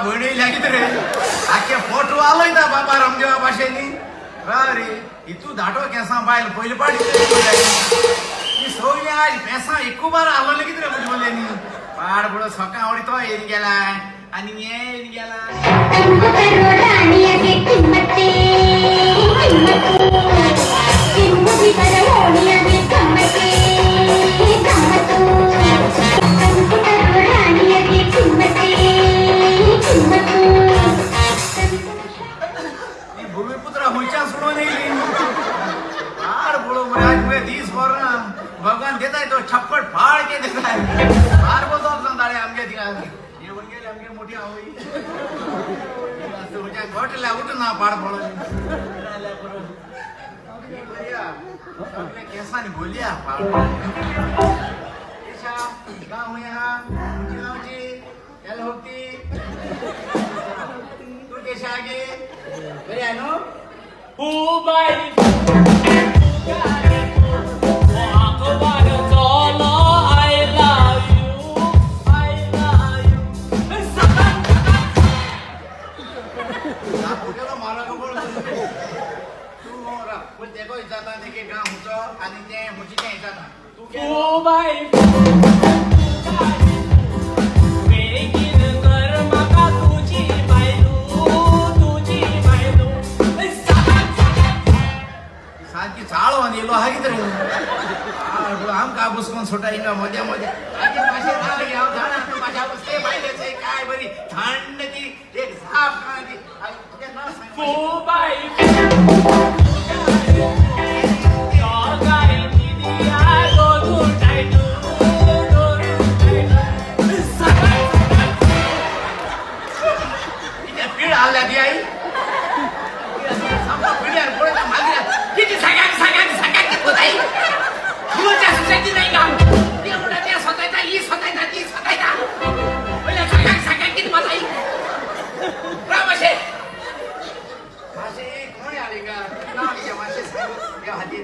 भयणी लागीत रे आखे फोटो आलोय ना बाबा रामदेवा भाषेनी रे इतू धाटो केसा बायल पहिले पाडी ती सोयली आज पैसा एक बार आलो लगीत रे बोलेनी पाड बडो सका आवडी तो येन गेला आणि येन गेला राणीया के किंमते किंमती पर होणीया के किंमते राणीया के किंमते भूमिपुत्र हुईच्या सुनो नहीं पार बोलो महाराज मैं 30 बोल रहा भगवान देता है तो छप्पड़ फाड़ के देता है पार बोल तो संताड़े हमके दिखा ये बन गए हमके मोटी हुई तो मुझे घोट ला उठ ना पार बोलो बढ़िया हमने कैसा नहीं बोलिया पार ऐसा गाँव यहाँ गाँव जी क्या होती तू कैसे आगे बढ़िया नो सांची चाळो आणि येलो हागित रे आम का बुसकोन सोटाईंगा मजा मजा आगे पाशे राग याव जाना तू माझ्या बसते पाहिले छै काय बरी थंड ती एक साफ कांदी तुझे ना सांग बाई आल्या ती आई समजा पिढ्यार पुढे ना मागल्या किती सगळ्यांनी होताई तुझ्या सुसायटी नाही का ते एवढा ते स्वतःचा ही स्वतःचा ती स्वतःचा पहिले सगळ्यांनी किती होताई रामाशे माशे कोणी आले का नाव माशे सांग या हाती